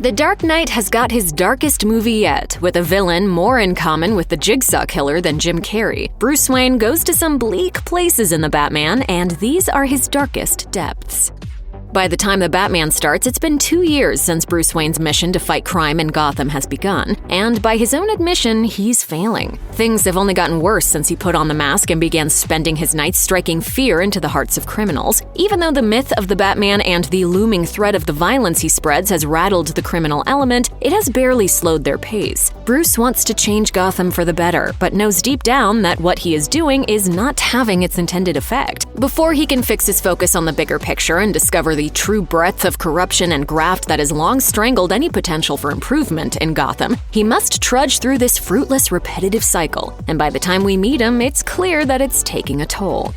The Dark Knight has got his darkest movie yet, with a villain more in common with the Jigsaw Killer than Jim Carrey. Bruce Wayne goes to some bleak places in the Batman, and these are his darkest depths. By the time the Batman starts, it's been 2 years since Bruce Wayne's mission to fight crime in Gotham has begun, and by his own admission, he's failing. Things have only gotten worse since he put on the mask and began spending his nights striking fear into the hearts of criminals. Even though the myth of the Batman and the looming threat of the violence he spreads has rattled the criminal element, it has barely slowed their pace. Bruce wants to change Gotham for the better, but knows deep down that what he is doing is not having its intended effect. Before he can fix his focus on the bigger picture and discover the true breadth of corruption and graft that has long strangled any potential for improvement in Gotham, he must trudge through this fruitless, repetitive cycle, and by the time we meet him, it's clear that it's taking a toll.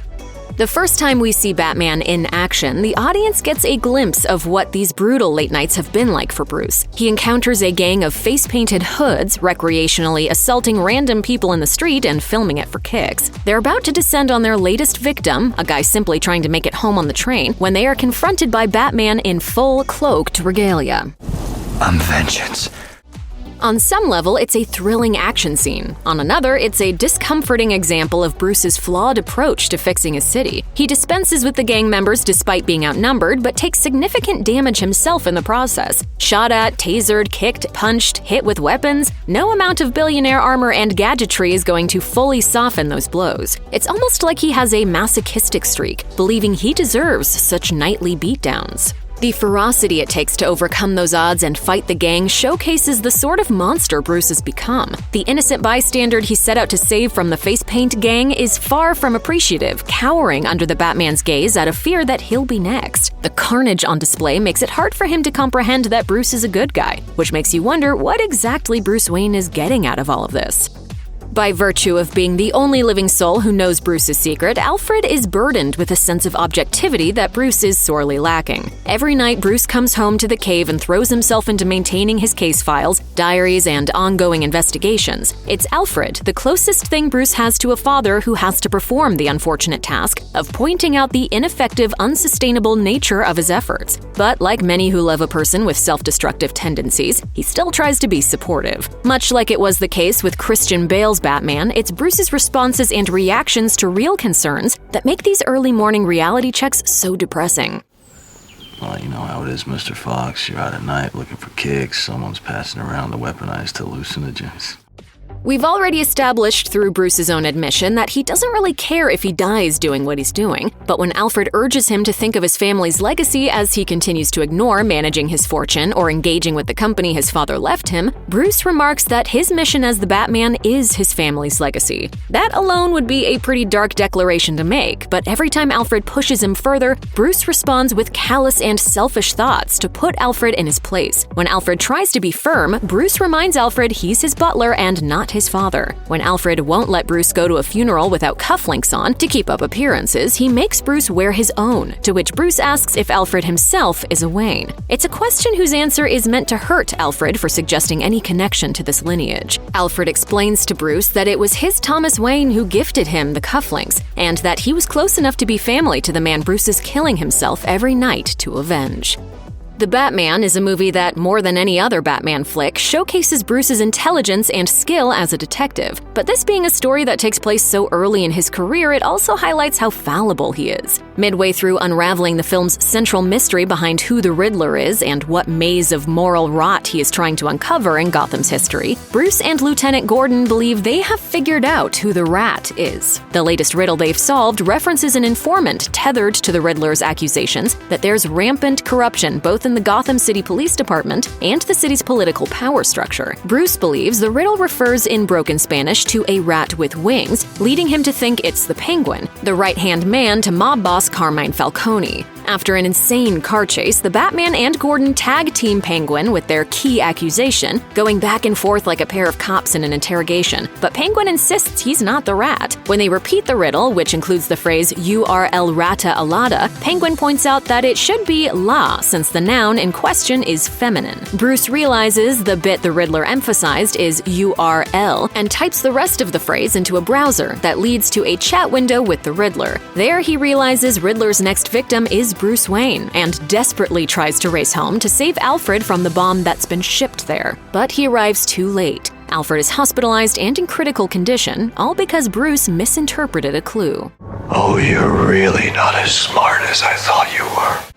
The first time we see Batman in action, the audience gets a glimpse of what these brutal late nights have been like for Bruce. He encounters a gang of face-painted hoods recreationally assaulting random people in the street and filming it for kicks. They're about to descend on their latest victim, a guy simply trying to make it home on the train, when they are confronted by Batman in full cloaked regalia. I'm vengeance. On some level, it's a thrilling action scene. On another, it's a discomforting example of Bruce's flawed approach to fixing his city. He dispenses with the gang members despite being outnumbered, but takes significant damage himself in the process. Shot at, tasered, kicked, punched, hit with weapons, no amount of billionaire armor and gadgetry is going to fully soften those blows. It's almost like he has a masochistic streak, believing he deserves such nightly beatdowns. The ferocity it takes to overcome those odds and fight the gang showcases the sort of monster Bruce has become. The innocent bystander he set out to save from the face paint gang is far from appreciative, cowering under the Batman's gaze out of fear that he'll be next. The carnage on display makes it hard for him to comprehend that Bruce is a good guy, which makes you wonder what exactly Bruce Wayne is getting out of all of this. By virtue of being the only living soul who knows Bruce's secret, Alfred is burdened with a sense of objectivity that Bruce is sorely lacking. Every night, Bruce comes home to the cave and throws himself into maintaining his case files, diaries, and ongoing investigations. It's Alfred, the closest thing Bruce has to a father who has to perform the unfortunate task of pointing out the ineffective, unsustainable nature of his efforts. But like many who love a person with self-destructive tendencies, he still tries to be supportive. Much like it was the case with Christian Bale's Batman, it's Bruce's responses and reactions to real concerns that make these early morning reality checks so depressing. Well, you know how it is, Mr. Fox. You're out at night looking for kicks. Someone's passing around the weaponized hallucinogens. We've already established through Bruce's own admission that he doesn't really care if he dies doing what he's doing, but when Alfred urges him to think of his family's legacy as he continues to ignore managing his fortune or engaging with the company his father left him, Bruce remarks that his mission as the Batman is his family's legacy. That alone would be a pretty dark declaration to make, but every time Alfred pushes him further, Bruce responds with callous and selfish thoughts to put Alfred in his place. When Alfred tries to be firm, Bruce reminds Alfred he's his butler and not his father. When Alfred won't let Bruce go to a funeral without cufflinks on to keep up appearances, he makes Bruce wear his own, to which Bruce asks if Alfred himself is a Wayne. It's a question whose answer is meant to hurt Alfred for suggesting any connection to this lineage. Alfred explains to Bruce that it was his Thomas Wayne who gifted him the cufflinks, and that he was close enough to be family to the man Bruce is killing himself every night to avenge. The Batman is a movie that, more than any other Batman flick, showcases Bruce's intelligence and skill as a detective. But this being a story that takes place so early in his career, it also highlights how fallible he is. Midway through unraveling the film's central mystery behind who the Riddler is and what maze of moral rot he is trying to uncover in Gotham's history, Bruce and Lieutenant Gordon believe they have figured out who the Rat is. The latest riddle they've solved references an informant tethered to the Riddler's accusations that there's rampant corruption both in the Gotham City Police Department and the city's political power structure. Bruce believes the riddle refers in broken Spanish to a rat with wings, leading him to think it's the Penguin, the right-hand man to mob boss Carmine Falcone. After an insane car chase, the Batman and Gordon tag team Penguin with their key accusation, going back and forth like a pair of cops in an interrogation. But Penguin insists he's not the rat. When they repeat the riddle, which includes the phrase "You are el rata alada," Penguin points out that it should be la, since the noun in question is feminine. Bruce realizes the bit the Riddler emphasized is URL and types the rest of the phrase into a browser that leads to a chat window with the Riddler. There he realizes Riddler's next victim is Bruce Wayne and desperately tries to race home to save Alfred from the bomb that's been shipped there. But he arrives too late. Alfred is hospitalized and in critical condition, all because Bruce misinterpreted a clue. Oh, you're really not as smart as I thought you were.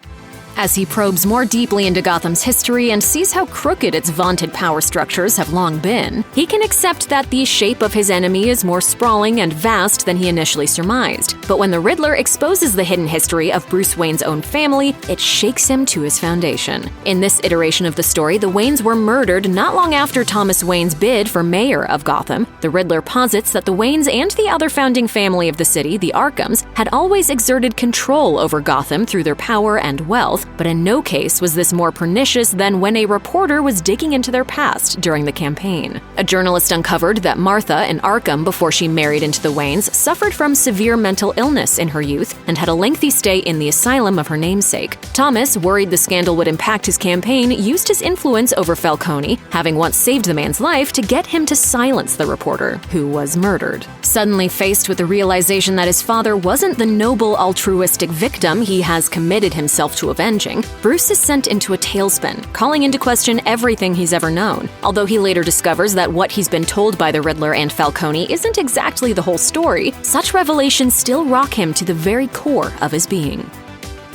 As he probes more deeply into Gotham's history and sees how crooked its vaunted power structures have long been, he can accept that the shape of his enemy is more sprawling and vast than he initially surmised. But when the Riddler exposes the hidden history of Bruce Wayne's own family, it shakes him to his foundation. In this iteration of the story, the Waynes were murdered not long after Thomas Wayne's bid for mayor of Gotham. The Riddler posits that the Waynes and the other founding family of the city, the Arkhams, had always exerted control over Gotham through their power and wealth, but in no case was this more pernicious than when a reporter was digging into their past during the campaign. A journalist uncovered that Martha, an Arkham before she married into the Waynes, suffered from severe mental illness in her youth and had a lengthy stay in the asylum of her namesake. Thomas, worried the scandal would impact his campaign, used his influence over Falcone, having once saved the man's life, to get him to silence the reporter, who was murdered. Suddenly faced with the realization that his father wasn't the noble, altruistic victim he has committed himself to avenging, Bruce is sent into a tailspin, calling into question everything he's ever known. Although he later discovers that what he's been told by the Riddler and Falcone isn't exactly the whole story, such revelations still rock him to the very core of his being.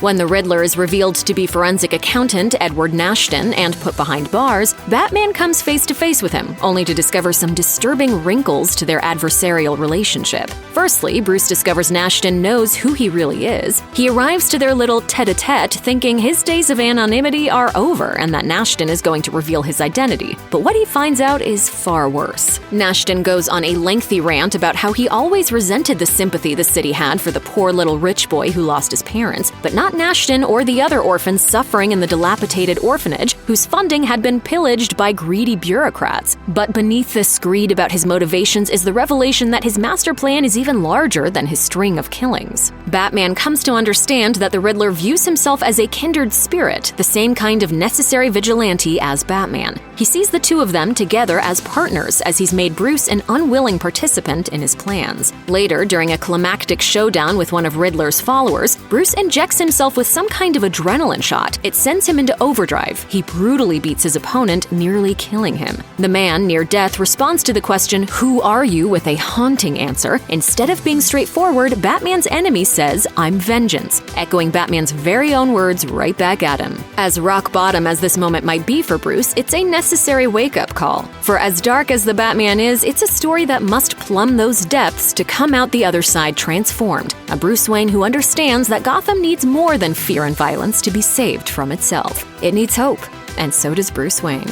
When the Riddler is revealed to be forensic accountant Edward Nashton and put behind bars, Batman comes face to face with him, only to discover some disturbing wrinkles to their adversarial relationship. Firstly, Bruce discovers Nashton knows who he really is. He arrives to their little tete-a-tete thinking his days of anonymity are over and that Nashton is going to reveal his identity. But what he finds out is far worse. Nashton goes on a lengthy rant about how he always resented the sympathy the city had for the poor little rich boy who lost his parents, but not Nashton or the other orphans suffering in the dilapidated orphanage, whose funding had been pillaged by greedy bureaucrats. But beneath this greed about his motivations is the revelation that his master plan is even larger than his string of killings. Batman comes to understand that the Riddler views himself as a kindred spirit, the same kind of necessary vigilante as Batman. He sees the two of them together as partners, as he's made Bruce an unwilling participant in his plans. Later, during a climactic showdown with one of Riddler's followers, Bruce injects himself with some kind of adrenaline shot. It sends him into overdrive. He brutally beats his opponent, nearly killing him. The man, near death, responds to the question, "Who are you?" with a haunting answer. Instead of being straightforward, Batman's enemy says, "I'm vengeance," echoing Batman's very own words right back at him. As rock bottom as this moment might be for Bruce, it's a necessary wake-up call. For as dark as the Batman is, it's a story that must plumb those depths to come out the other side transformed. A Bruce Wayne who understands that Gotham needs more than fear and violence to be saved from itself. It needs hope, and so does Bruce Wayne.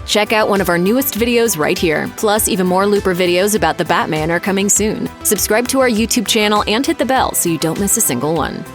Check out one of our newest videos right here. Plus, even more Looper videos about the Batman are coming soon. Subscribe to our YouTube channel and hit the bell so you don't miss a single one.